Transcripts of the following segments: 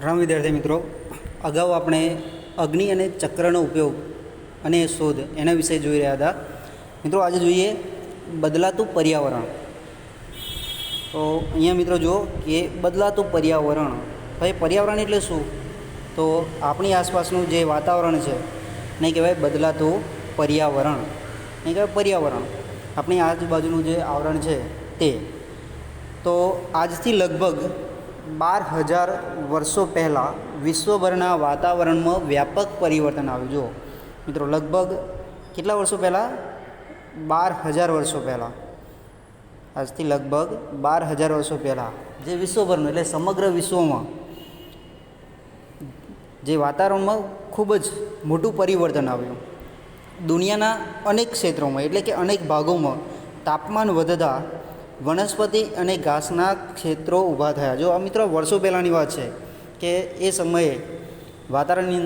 રામ વિદ્યાર્થી મિત્રો, અગાઉ આપણે અગ્નિ અને ચક્રનો ઉપયોગ અને શોધ એના વિશે જોઈ રહ્યા હતા. મિત્રો આજે જોઈએ બદલાતું પર્યાવરણ. તો અહીંયા મિત્રો જુઓ કે બદલાતું પર્યાવરણ. હવે પર્યાવરણ એટલે શું? તો આપણી આસપાસનું જે વાતાવરણ છે એને કહેવાય બદલાતું પર્યાવરણ. એને કહેવાય પર્યાવરણ, આપણી આજુબાજુનું જે આવરણ છે તે. તો આજથી લગભગ 12,000 વર્ષો પહેલાં વિશ્વભરના વાતાવરણમાં વ્યાપક પરિવર્તન આવ્યું. જુઓ મિત્રો, લગભગ કેટલા વર્ષો પહેલાં? 12,000 વર્ષો પહેલાં. આજથી લગભગ 12,000 વર્ષો પહેલાં જે વિશ્વભરનું એટલે સમગ્ર વિશ્વમાં જે વાતાવરણમાં ખૂબ જ મોટું પરિવર્તન આવ્યું. દુનિયાના અનેક ક્ષેત્રોમાં એટલે કે અનેક ભાગોમાં તાપમાન વધતા વનસ્પતિ અને ઘાસના ક્ષેત્રો ઊભા થયા. જો આ મિત્રો વર્ષો પહેલાંની વાત છે કે એ સમયે વાતાવરણની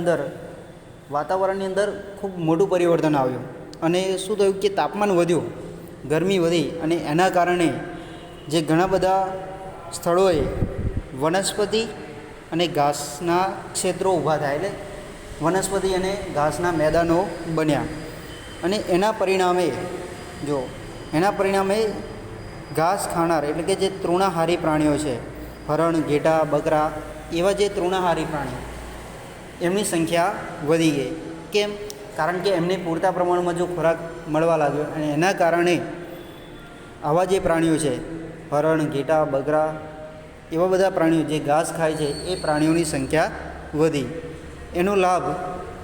અંદર ખૂબ મોટું પરિવર્તન આવ્યું અને શું થયું કે તાપમાન વધ્યું, ગરમી વધી અને એના કારણે જે ઘણા બધા સ્થળોએ વનસ્પતિ અને ઘાસના ક્ષેત્રો ઊભા થયા, એટલે વનસ્પતિ અને ઘાસના મેદાનો બન્યા. અને એના પરિણામે ઘાસ ખાનાર એટલે કે જે તૃણાહારી પ્રાણીઓ છે, હરણ, ઘેટા, બકરા, એવા જે તૃણાહારી પ્રાણીઓ, એમની સંખ્યા વધી ગઈ. કેમ? કારણ કે એમને પૂરતા પ્રમાણમાં જો ખોરાક મળવા લાગ્યો અને એના કારણે આવા જે પ્રાણીઓ છે, હરણ, ઘેટા, બકરા, એવા બધા પ્રાણીઓ જે ઘાસ ખાય છે એ પ્રાણીઓની સંખ્યા વધી. એનો લાભ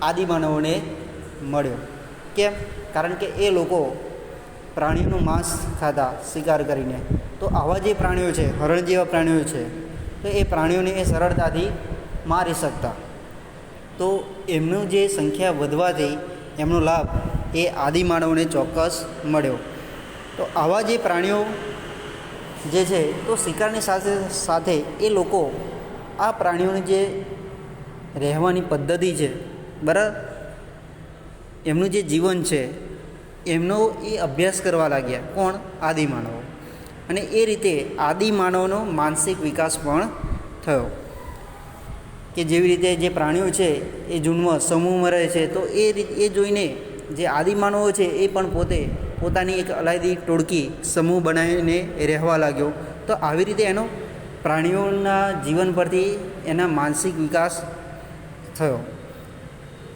આદિમાનવોને મળ્યો. કેમ? કારણ કે એ લોકો પ્રાણીઓનું માંસ ખાતા શિકાર કરીને. તો આવા જે પ્રાણીઓ છે, હરણ જેવા પ્રાણીઓ છે, તો એ પ્રાણીઓને એ સરળતાથી મારી શકતા. તો એમનું જે સંખ્યા વધવાથી એમનો લાભ એ આદિમાનવોને ચોક્કસ મળ્યો. તો આવા જે પ્રાણીઓ જે છે તો શિકારની સાથે સાથે એ લોકો આ પ્રાણીઓની જે રહેવાની પદ્ધતિ છે, બરાબર, એમનું જે જીવન છે એમનો એ અભ્યાસ કરવા લાગ્યા. કોણ? આદિમાનવો. અને એ રીતે આદિમાનવનો માનસિક વિકાસ પણ થયો. કે જેવી રીતે જે પ્રાણીઓ છે એ ઝૂંડમાં સમૂહમાં રહે છે, તો એ જોઈને જે આદિમાનવો છે એ પણ પોતાની એક અલાયદી ટોળકી સમૂહ બનાવીને રહેવા લાગ્યો. તો આવી રીતે એનો પ્રાણીઓના જીવન પરથી એના માનસિક વિકાસ થયો.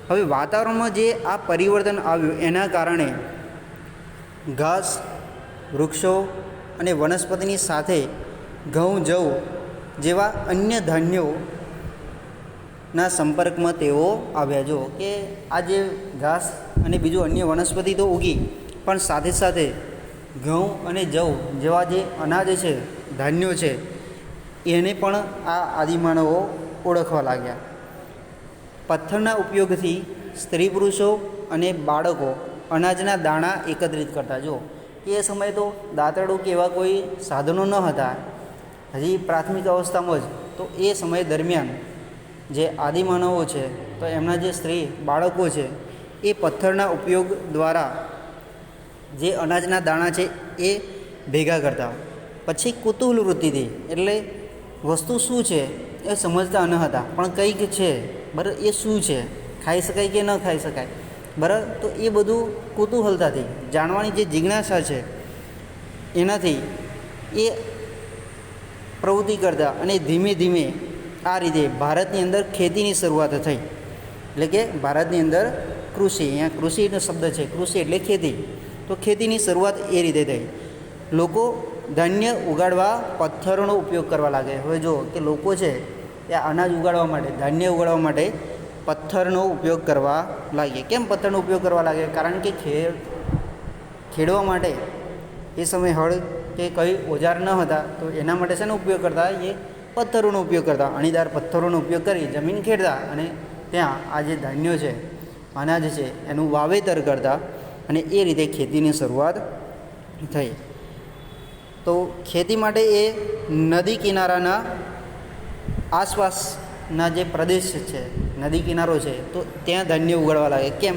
હવે વાતાવરણમાં જે આ પરિવર્તન આવ્યું એના કારણે ઘાસ, વૃક્ષો અને વનસ્પતિની સાથે ઘઉં, જવ જેવા અન્ય ધાન્યોના સંપર્કમાં તેઓ આવ્યા. જો કે આ જે ઘાસ અને બીજું અન્ય વનસ્પતિ તો ઉગી, પણ સાથે સાથે ઘઉં અને જવ જેવા જે અનાજ છે, ધાન્યો છે, એને પણ આ આદિમાનવો ઓળખવા લાગ્યા. પથ્થરના ઉપયોગથી સ્ત્રી પુરુષો અને બાળકો અનાજના દાણા એકત્રિત કરતા. જો એ સમયે તો દાંતરડું કે એવા કોઈ સાધનો ન હતા, હજી પ્રાથમિક અવસ્થામાં જ. તો એ સમય દરમિયાન જે આદિમાનવો છે તો એમના જે સ્ત્રી બાળકો છે એ પથ્થરના ઉપયોગ દ્વારા જે અનાજના દાણા છે એ ભેગા કરતા. પછી કુતૂહલ વૃત્તિથી, એટલે વસ્તુ શું છે એ સમજતા ન હતા, પણ કંઈક છે, બરાબર, એ શું છે, ખાઈ શકાય કે ન ખાઈ શકાય, બરાબર. તો એ બધું કુતૂહલતાથી જાણવાની જે જિજ્ઞાસા છે એનાથી એ પ્રવૃત્તિ કરતા. અને ધીમે ધીમે આ રીતે ભારતની અંદર ખેતીની શરૂઆત થઈ. એટલે કે ભારતની અંદર કૃષિ, અહીંયા કૃષિનો શબ્દ છે, કૃષિ એટલે ખેતી. તો ખેતીની શરૂઆત એ રીતે થઈ. લોકો ધાન્ય ઉગાડવા પથ્થરોનો ઉપયોગ કરવા લાગે. હવે જો કે લોકો છે એ અનાજ ઉગાડવા માટે, ધાન્ય ઉગાડવા માટે પથ્થરનો ઉપયોગ કરવા લાગે. કેમ પથ્થરનો ઉપયોગ કરવા લાગે? કારણ કે ખેડવા માટે એ સમયે હળ કે કંઈ ઓજાર ન હતા, તો એના માટે શેનો ઉપયોગ કરતા? એ પથ્થરોનો ઉપયોગ કરતા. અણીદાર પથ્થરોનો ઉપયોગ કરી જમીન ખેડતા અને ત્યાં આ જે ધાન્યો છે, અનાજ છે, એનું વાવેતર કરતા. અને એ રીતે ખેતીની શરૂઆત થઈ. તો ખેતી માટે એ નદી કિનારાના આસપાસના જે પ્રદેશ છે, નદી કિનારો છે, તો ત્યાં ધાન્ય ઉગાડવા લાગે. કેમ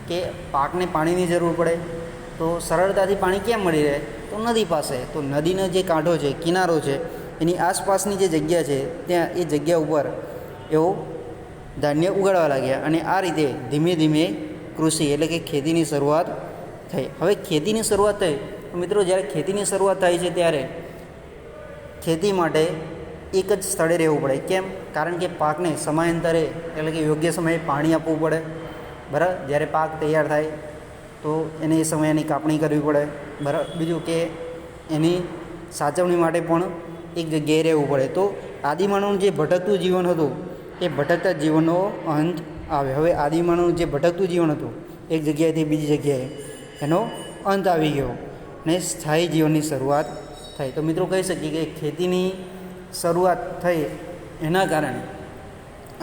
કે પાકને પાણીની જરૂર પડે, તો સરળતાથી પાણી કેમ મળી રહે? તો નદી પાસે. તો નદીનો જે કાંઠો છે, કિનારો છે, એની આસપાસની જે જગ્યા છે ત્યાં એ જગ્યા ઉપર એવું ધાન્ય ઉગાડવા લાગ્યા અને આ રીતે ધીમે ધીમે કૃષિ એટલે કે ખેતીની શરૂઆત થઈ. હવે ખેતીની શરૂઆત થઈ તો મિત્રો જ્યારે ખેતીની શરૂઆત થાય છે ત્યારે ખેતી માટે એક જ સ્થળે રહેવું પડે. કેમ? કારણ કે પાકને સમયાંતરે એટલે કે યોગ્ય સમયે પાણી આપવું પડે. બરાબર, જ્યારે પાક તૈયાર થાય તો એને એ સમયે એની કાપણી કરવી પડે. બરાબર, બીજું કે એની સાચવણી માટે પણ એક જગ્યાએ રહેવું પડે. તો આદિમાનવનું જે ભટકતું જીવન હતું એ ભટકતા જીવનનો અંત આવે. હવે આદિમાનવનું જે ભટકતું જીવન હતું એક જગ્યાએથી બીજી જગ્યાએ એનો અંત આવી ગયો ને સ્થાયી જીવનની શરૂઆત થઈ. તો મિત્રો કહી શકીએ કે ખેતીની શરૂઆત થઈ એના કારણે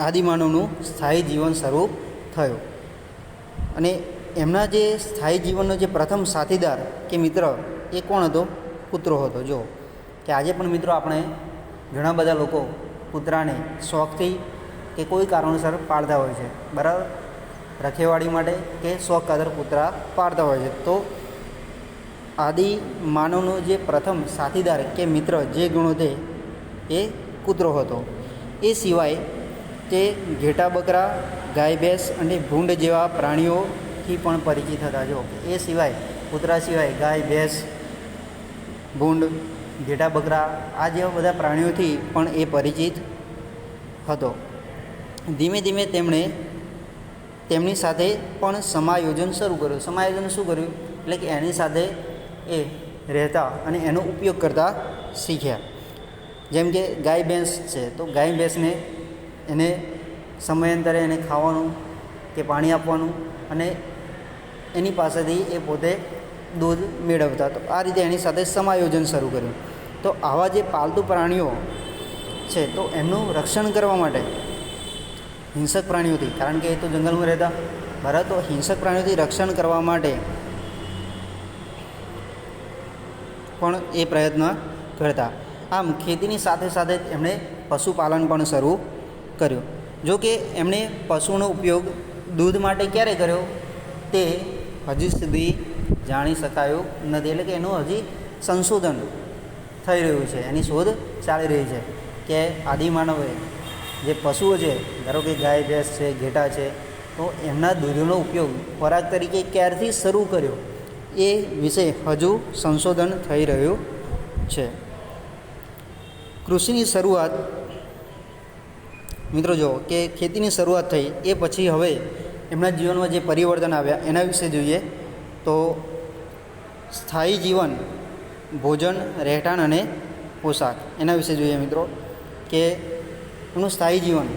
આદિમાનવનું સ્થાયી જીવન શરૂ થયું. અને એમના જે સ્થાયી જીવનનો જે પ્રથમ સાથીદાર કે મિત્ર એ કોણ હતો? કૂતરો હતો. જો કે આજે પણ મિત્રો આપણે ઘણા બધા લોકો કૂતરાને શોખથી કે કોઈ કારણોસર પાળતા હોય છે. બરાબર, રખેવાળી માટે કે શોખ ખાતર કૂતરા પાળતા હોય છે. તો આદિ માનવનો જે પ્રથમ સાથીદાર કે મિત્ર જે ગુણો તે એ કૂતરો હતો. એ સિવાય તે ઘેટા બકરા, ગાય ભેંસ અને ભૂંડ જેવા પ્રાણીઓથી પણ પરિચિત હતા. જો એ સિવાય કૂતરા સિવાય ગાય ભેંસ, ભૂંડ, ઘેટા બકરા આ જેવા બધા પ્રાણીઓથી પણ એ પરિચિત હતો. ધીમે ધીમે તેમણે તેમની સાથે પણ સમાયોજન શરૂ કર્યું. સમાયોજન શું કર્યું? એટલે કે એની સાથે એ રહેતા અને એનો ઉપયોગ કરતા શીખ્યા. જેમ કે ગાય ભેંસ છે તો ગાય ભેંસને એને સમયાંતરે એને ખાવાનું કે પાણી આપવાનું અને એની પાસેથી એ પોતે દૂધ મેળવતા. તો આ રીતે એની સાથે સમાયોજન શરૂ કર્યું. તો આવા જે પાલતુ પ્રાણીઓ છે તો એમનું રક્ષણ કરવા માટે હિંસક પ્રાણીઓથી, કારણ કે એ તો જંગલમાં રહેતા, બરાબર, તો હિંસક પ્રાણીઓથી રક્ષણ કરવા માટે પણ એ પ્રયત્ન કરતા. આમ ખેતીની સાથે સાથે એમણે પશુપાલન પણ શરૂ કર્યું. જો કે એમણે પશુનો ઉપયોગ દૂધ માટે ક્યારે કર્યો તે હજી સુધી જાણી શકાયું નથી. એટલે કે એનું હજી સંશોધન થઈ રહ્યું છે, એની શોધ ચાલી રહી છે કે આદિમાનવે જે પશુઓ છે, ધારો કે ગાય ભેંસ છે, ઘેટા છે, તો એમના દૂધનો ઉપયોગ ખોરાક તરીકે ક્યારથી શરૂ કર્યો એ વિશે હજુ સંશોધન થઈ રહ્યું છે. કૃષિની શરૂઆત મિત્રો જો કે ખેતીની શરૂઆત થઈ એ પછી હવે એમના જીવનમાં જે પરિવર્તન આવ્યા એના વિશે જોઈએ તો સ્થાયી જીવન, ભોજન, રહેઠાણ અને પોશાક એના વિશે જોઈએ મિત્રો. કે એમનું સ્થાયી જીવન,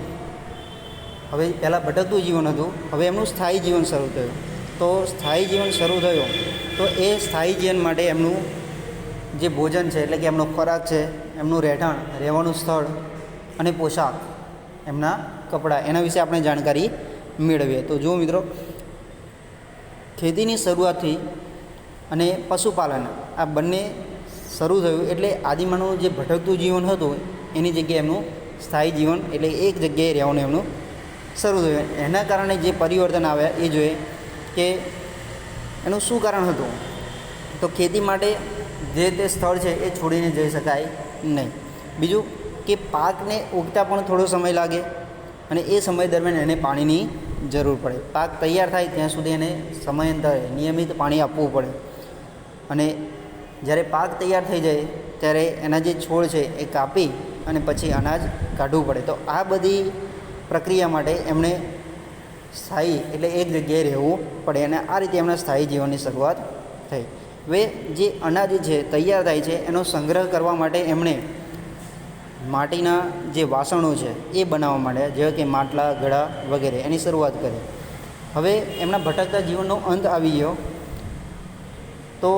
હવે પહેલાં ભટકતું જીવન હતું, હવે એમનું સ્થાયી જીવન શરૂ થયું. તો સ્થાયી જીવન શરૂ થયું તો એ સ્થાયી જીવન માટે એમનું જે ભોજન છે એટલે કે એમનો ખોરાક છે, એમનું રહેઠાણ, રહેવાનું સ્થળ અને પોશાક, એમના કપડાં, એના વિશે આપણે જાણકારી મેળવીએ. તો જુઓ મિત્રો, ખેતીની શરૂઆતથી અને પશુપાલન આ બંને શરૂ થયું એટલે આદિમાનવનું જે ભટકતું જીવન હતું એની જગ્યાએ એમનું સ્થાયી જીવન એટલે એક જગ્યાએ રહેવાનું એમનું શરૂ થયું. એના કારણે જે પરિવર્તન આવ્યા એ જોઈએ કે એનું શું કારણ હતું. તો ખેતી માટે જે તે સ્થળ છે એ છોડીને જઈ શકાય નહીં. બીજું કે પાકને ઉગતા પણ થોડો સમય લાગે અને એ સમય દરમિયાન એને પાણીની જરૂર પડે. પાક તૈયાર થાય ત્યાં સુધી એને સમયાંતરે નિયમિત પાણી આપવું પડે. અને જ્યારે પાક તૈયાર થઈ જાય ત્યારે એના જે છોડ છે એ કાપી અને પછી અનાજ કાઢવું પડે. તો આ બધી પ્રક્રિયા માટે એમણે સ્થાયી એટલે એક જગ્યાએ રહેવું પડે અને આ રીતે એમના સ્થાયી જીવનની શરૂઆત થઈ. હવે જે અનાજ છે તૈયાર થાય છે એનો સંગ્રહ કરવા માટે એમણે માટીના જે વાસણો છે એ બનાવવા માંડ્યા, જેવા કે માટલા, ઘડા વગેરે, એની શરૂઆત કરી. હવે એમના ભટકતા જીવનનો અંત આવી ગયો તો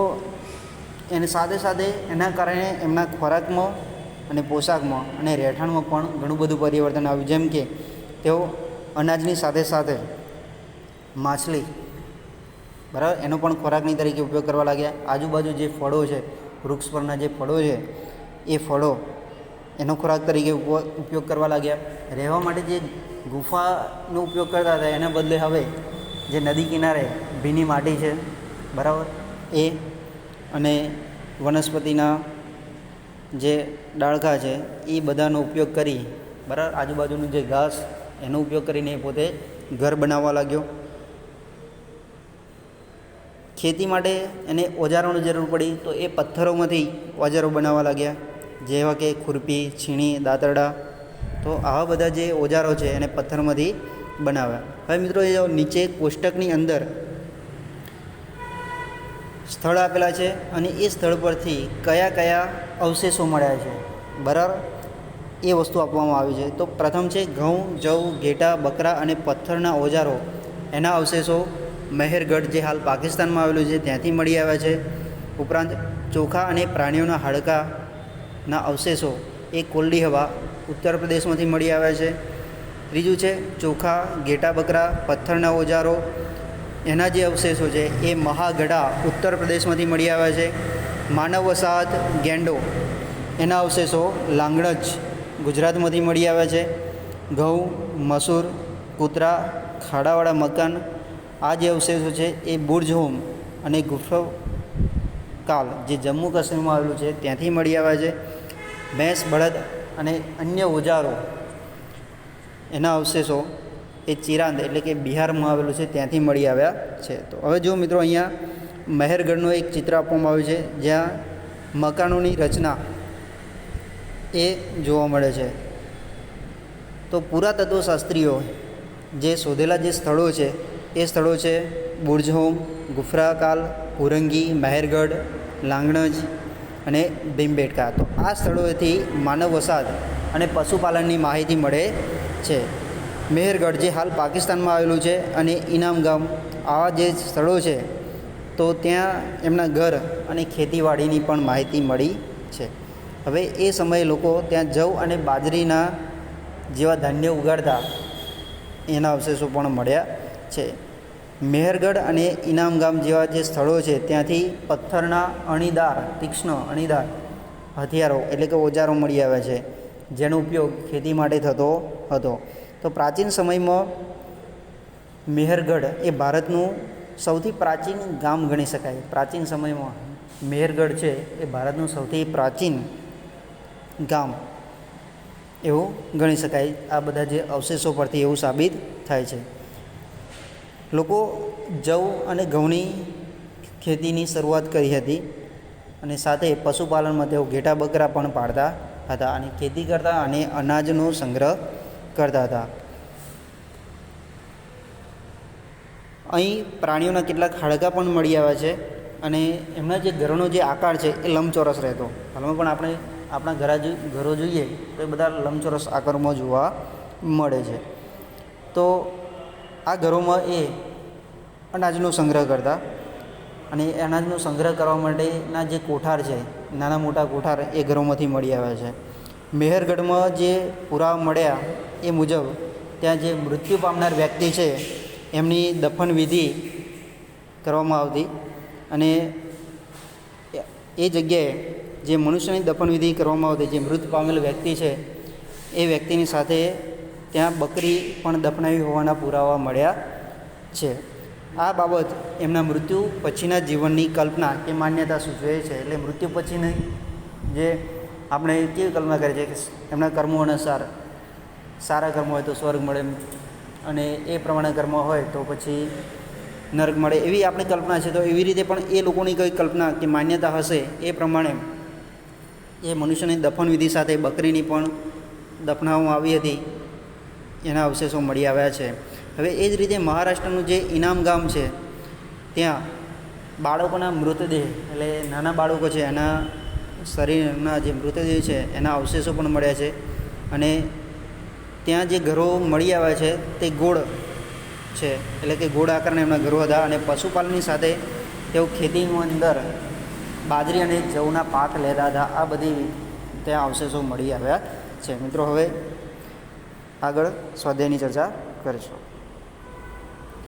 એની સાથે સાથે એના કારણે એમના ખોરાકમાં અને પોશાકમાં અને રહેઠાણમાં પણ ઘણું બધું પરિવર્તન આવ્યું. જેમ કે તેઓ અનાજની સાથે સાથે માછલી, બરાબર, એનો પણ ખોરાકની તરીકે ઉપયોગ કરવા લાગ્યા. આજુબાજુ જે ફળો છે, વૃક્ષ પરના જે ફળો છે એ ફળો એનો ખોરાક તરીકે ઉપયોગ કરવા લાગ્યા. રહેવા માટે જે ગુફાનો ઉપયોગ કરતા હતા એના બદલે હવે જે નદી કિનારે ભીની માટી છે, બરાબર, એ અને વનસ્પતિના જે ડાળખા છે એ બધાનો ઉપયોગ કરી બરાબર. આજુબાજુનું જે ઘાસ એનો ઉપયોગ કરીને એ પોતે ઘર બનાવવા લાગ્યો. ખેતી માટે એને ઓજારોની જરૂર પડી તો એ પથ્થરોમાંથી ઓજારો બનાવવા લાગ્યા, જેવા કે ખુરપી, છીણી, દાંતરડા. તો આવા બધા જે ઓજારો છે એને પથ્થરમાંથી બનાવ્યા. હવે મિત્રો એ નીચે કોષ્ટકની અંદર સ્થળ આપેલા છે અને એ સ્થળ પરથી કયા કયા અવશેષો મળ્યા છે, બરાબર, એ વસ્તુ આપવામાં આવી છે. તો પ્રથમ છે ઘઉં, જવ, ઘેટા, બકરા અને પથ્થરના ઓજારો, એના અવશેષો મહેરગઢ, જે હાલ પાકિસ્તાનમાં આવેલું છે, ત્યાંથી મળી આવ્યા છે. ઉપરાંત ચોખા અને પ્રાણીઓના હાડકાના અવશેષો એ કોલ્ડી હવા, ઉત્તર પ્રદેશમાંથી મળી આવ્યા છે. ત્રીજું છે ચોખા, ઘેટા, બકરા, પથ્થરના ઓજારો, એના જે અવશેષો છે એ મહાગઢા, ઉત્તર પ્રદેશમાંથી મળી આવ્યા છે. માનવ વસાહત ગેંડો, એના અવશેષો લાંગણજ, ગુજરાતમાંથી મળી આવ્યા છે. ઘઉં, મસૂર, કૂતરા, ખાડાવાળા મકાન, આ જે અવશેષો છે એ બુર્જ હોમ અને ગુફકાલ, જે જમ્મુ કાશ્મીરમાં આવેલું છે, ત્યાંથી મળી આવ્યા છે. ભેંસ, બળદ અને અન્ય ઓજારો, એના અવશેષો એ ચિરાંદ એટલે કે બિહારમાં આવેલું છે, ત્યાંથી મળી આવ્યા છે. તો હવે જો મિત્રો અહીંયા મહેરગઢનું એક ચિત્ર આપવામાં આવ્યું છે, જ્યાં મકાનોની રચના એ જોવા મળે છે. તો પુરાતત્વશાસ્ત્રીઓ જે શોધેલા જે સ્થળો છે એ સ્થળો છે બુર્જ હોમ, ગુફરાકાલ, પુરંગી, મહેરગઢ, લાંગણજ અને ભીમબેટકા. તો આ સ્થળોએથી માનવ વસાહત અને પશુપાલનની માહિતી મળે છે. મહેરગઢ જે હાલ પાકિસ્તાનમાં આવેલું છે અને ઇનામ ગામ, આવા જે સ્થળો છે તો ત્યાં એમના ઘર અને ખેતીવાડીની પણ માહિતી મળી છે. હવે એ સમયે લોકો ત્યાં જવ અને બાજરીના જેવા ધાન્ય ઉગાડતા, એના અવશેષો પણ મળ્યા છે. મહેરગઢ અને ઇનામ ગામ જેવા જે સ્થળો છે ત્યાંથી પથ્થરના અણીદાર, તીક્ષ્ણ અણીદાર હથિયારો એટલે કે ઓજારો મળી આવ્યા છે, જેનો ઉપયોગ ખેતી માટે થતો હતો. તો પ્રાચીન સમયમાં મહેરગઢ એ ભારતનું સૌથી પ્રાચીન ગામ ગણી શકાય. પ્રાચીન સમયમાં મહેરગઢ છે એ ભારતનું સૌથી પ્રાચીન ગામ એવું ગણી શકાય. આ બધા જે અવશેષો પરથી એવું સાબિત થાય છે. લોકો જવ અને ઘઉંની ખેતીની શરૂઆત કરી હતી અને સાથે પશુપાલનમાં તેઓ ઘેટા બકરા પણ પાળતા હતા અને ખેતી કરતા અને અનાજનો સંગ્રહ કરતા હતા. અહીં પ્રાણીઓના કેટલાક હાડકાં પણ મળી આવ્યા છે અને એમના જે ઘરનો જે આકાર છે એ લંબચોરસ રહેતો. હાલમાં પણ આપણે આપણા ઘરો જોઈએ તો એ બધા લંબચોરસ આકારમાં જોવા મળે છે. તો આ ઘરોમાં એ અનાજનો સંગ્રહ કરતા અને એ અનાજનો સંગ્રહ કરવા માટેના જે કોઠાર છે, નાના મોટા કોઠાર, એ ઘરોમાંથી મળી આવ્યા છે. મહેરગઢમાં જે પુરાવા મળ્યા એ મુજબ ત્યાં જે મૃત્યુ પામનાર વ્યક્તિ છે એમની દફન વિધિ કરવામાં આવતી અને એ જગ્યાએ જે મનુષ્યની દફન વિધિ કરવામાં આવતી, જે મૃત પામેલ વ્યક્તિ છે એ વ્યક્તિની સાથે ત્યાં બકરી પણ દફનાવી હોવાના પુરાવા મળ્યા છે. આ બાબત એમના મૃત્યુ પછીના જીવનની કલ્પના કે માન્યતા સૂચવે છે. એટલે મૃત્યુ પછીની જે આપણે કેવી કલ્પના કરીએ છીએ કે એમના કર્મો અનુસાર સારા કર્મો હોય તો સ્વર્ગ મળે અને એ પ્રમાણે કર્મ હોય તો પછી નર્ક મળે, એવી આપણી કલ્પના છે. તો એવી રીતે પણ એ લોકોની કંઈ કલ્પના કે માન્યતા હશે એ પ્રમાણે એ મનુષ્યની દફન વિધિ સાથે બકરીની પણ દફનાવવામાં આવી હતી, એના અવશેષો મળી આવ્યા છે. હવે એ જ રીતે મહારાષ્ટ્રનું જે ઇનામ ગામ છે ત્યાં બાળકોના મૃતદેહ એટલે નાના બાળકો છે એના શરીરના જે મૃતદેહ છે એના અવશેષો પણ મળ્યા છે અને ત્યાં જે ઘરો મળી આવ્યા છે તે ગોળ છે, એટલે કે ગોળ આકારના એમના ઘરો હતા અને પશુપાલનની સાથે તેઓ ખેતીની અંદર બાજરી અને જવના પાક લેતા હતા. આ બધી ત્યાં અવશેષો મળી આવ્યા છે. મિત્રો હવે આગળ સ્વાધ્યાયની ચર્ચા કરીશું.